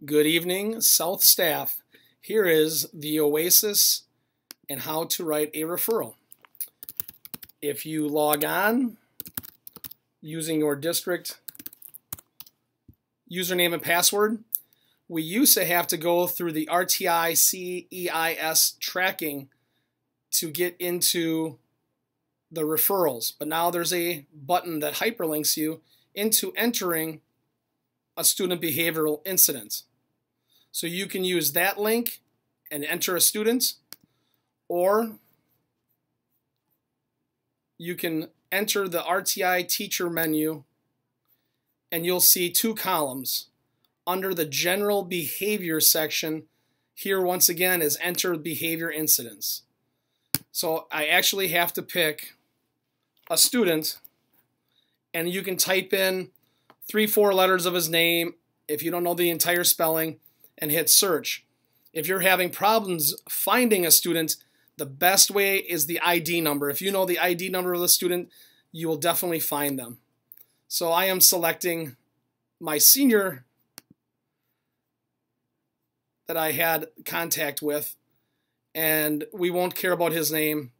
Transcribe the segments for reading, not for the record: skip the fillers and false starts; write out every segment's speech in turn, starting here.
Good evening, South Staff. Here is the Oasys and how to write a referral. If you log on using your district username and password, we used to have to go through the RTI CEIS tracking to get into the referrals, but now there's a button that hyperlinks you into entering a student behavioral incident. So you can use that link and enter a student, or you can enter the RTI teacher menu and you'll see two columns. Under the general behavior section, here once again is enter behavior incidents. So I actually have to pick a student, and you can type in 3-4 letters of his name if you don't know the entire spelling and hit search. If you're having problems finding a student, the best way is the ID number. If you know the ID number of the student, you will definitely find them. So I am selecting my senior that I had contact with, and we won't care about his name.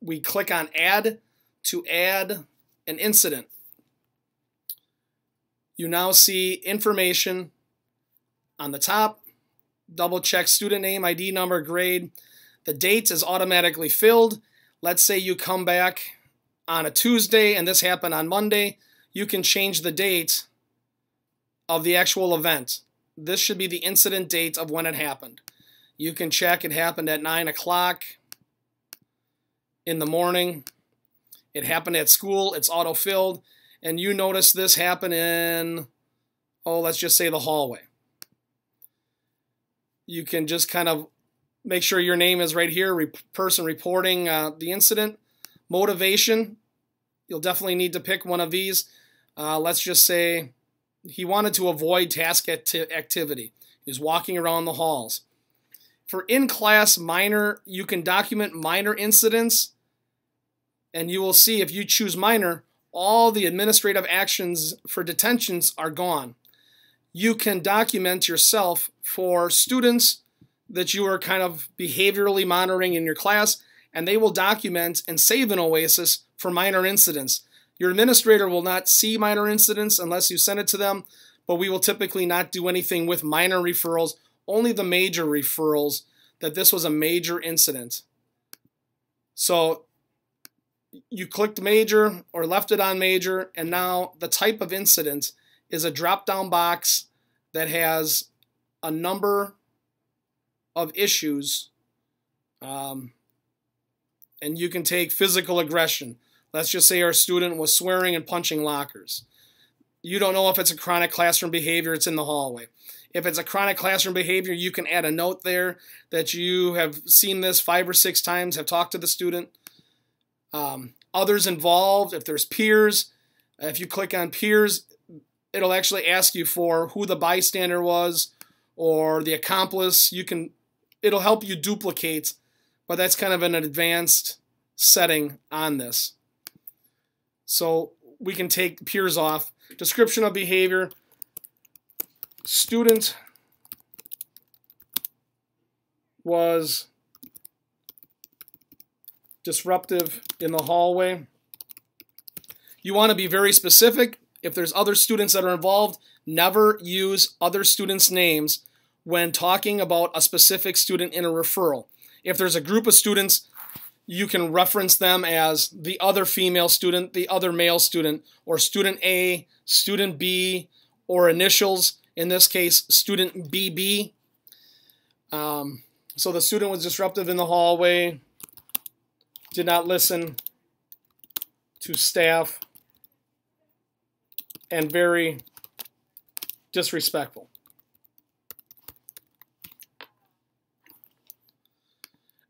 We click on add to add an incident. You now see information on the top. Double check student name, ID number, grade. The date is automatically filled. Let's say you come back on a Tuesday and this happened on Monday. You can change the date of the actual event. This should be the incident date of when it happened. You can check it happened at 9 o'clock in the morning. It happened at school. It's auto-filled. And you notice this happen in, let's just say the hallway. You can just kind of make sure your name is right here, person reporting the incident. Motivation, you'll definitely need to pick one of these. Let's just say he wanted to avoid task activity. He was walking around the halls. For in-class minor, you can document minor incidents, and you will see if you choose minor, all the administrative actions for detentions are gone. You can document yourself for students that you are kind of behaviorally monitoring in your class, and they will document and save an Oasys for minor incidents. Your administrator will not see minor incidents unless you send it to them, but we will typically not do anything with minor referrals, only the major referrals, that this was a major incident. So you clicked major or left it on major, and now the type of incident is a drop-down box that has a number of issues, and you can take physical aggression. Let's just say our student was swearing and punching lockers. You don't know if it's a chronic classroom behavior, it's in the hallway. If it's a chronic classroom behavior, you can add a note there that you have seen this 5 or 6 times, have talked to the student. Others involved, if there's peers, if you click on peers, it'll actually ask you for who the bystander was or the accomplice. It'll help you duplicate, but that's kind of an advanced setting on this. So we can take peers off. Description of behavior. Student was disruptive in the hallway. You want to be very specific. If there's other students that are involved, never use other students' names when talking about a specific student in a referral. If there's a group of students, you can reference them as the other female student, the other male student, or student A, student B, or initials, in this case, student BB. So the student was disruptive in the hallway, did not listen to staff, and very disrespectful.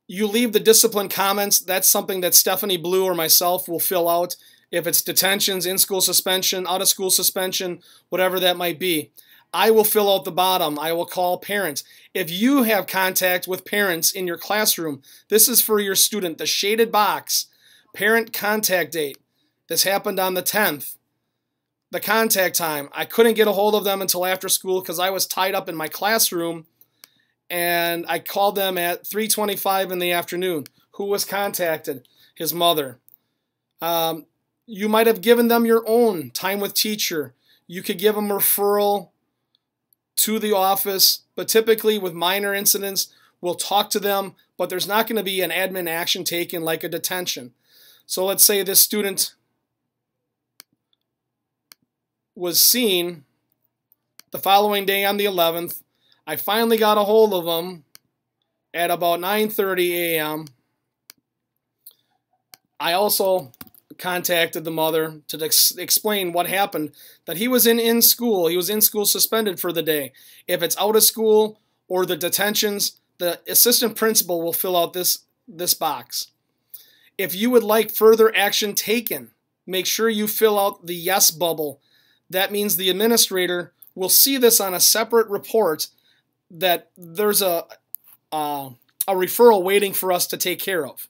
You leave the discipline comments. That's something that Stephanie Blue or myself will fill out. If it's detentions, in-school suspension, out-of-school suspension, whatever that might be. I will fill out the bottom. I will call parents. If you have contact with parents in your classroom, this is for your student. The shaded box, parent contact date. This happened on the 10th. the contact time. I couldn't get a hold of them until after school because I was tied up in my classroom, and I called them at 3:25 in the afternoon. Who was contacted? His mother. You might have given them your own time with teacher. You could give them a referral to the office, but typically with minor incidents, we'll talk to them, but there's not going to be an admin action taken like a detention. So let's say this student was seen the following day on the 11th. I finally got a hold of him at about 9:30 a.m. I also contacted the mother to explain what happened, that he was in school. He was in school suspended for the day. If it's out of school or the detentions, the assistant principal will fill out this box. If you would like further action taken, make sure you fill out the yes bubble. That means the administrator will see this on a separate report that there's a referral waiting for us to take care of.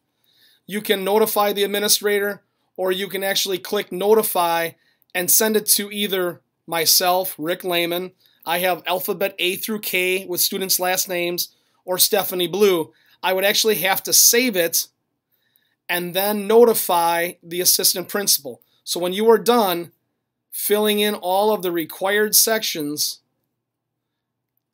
You can notify the administrator, or you can actually click notify and send it to either myself, Rick Lehman. I have alphabet A through K with students' last names, or Stephanie Blue. I would actually have to save it and then notify the assistant principal. So when you are done filling in all of the required sections,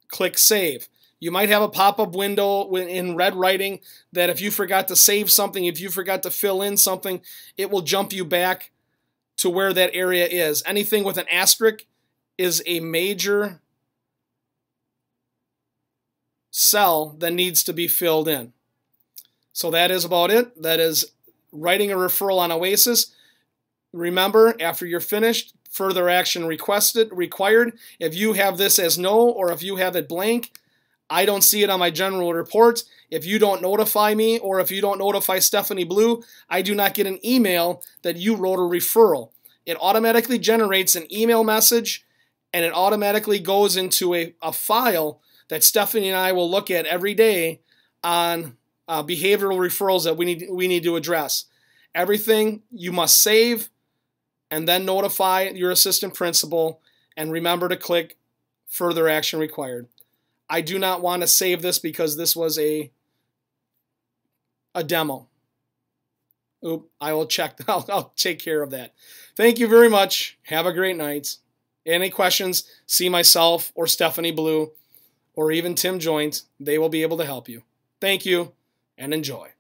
click save. You might have a pop-up window in red writing that if you forgot to save something, if you forgot to fill in something, it will jump you back to where that area is. Anything with an asterisk is a major cell that needs to be filled in. So that is about it. That is writing a referral on Oasys. Remember, after you're finished, further action required. If you have this as no, or if you have it blank, I don't see it on my general report. If you don't notify me, or if you don't notify Stephanie Blue, I do not get an email that you wrote a referral. It automatically generates an email message, and it automatically goes into a file that Stephanie and I will look at every day on behavioral referrals that we need to address. Everything you must save, and then notify your assistant principal, and remember to click further action required. I do not want to save this because this was a demo. Oop, I will check. I'll take care of that. Thank you very much. Have a great night. Any questions, see myself or Stephanie Blue or even Tim Joint. They will be able to help you. Thank you and enjoy.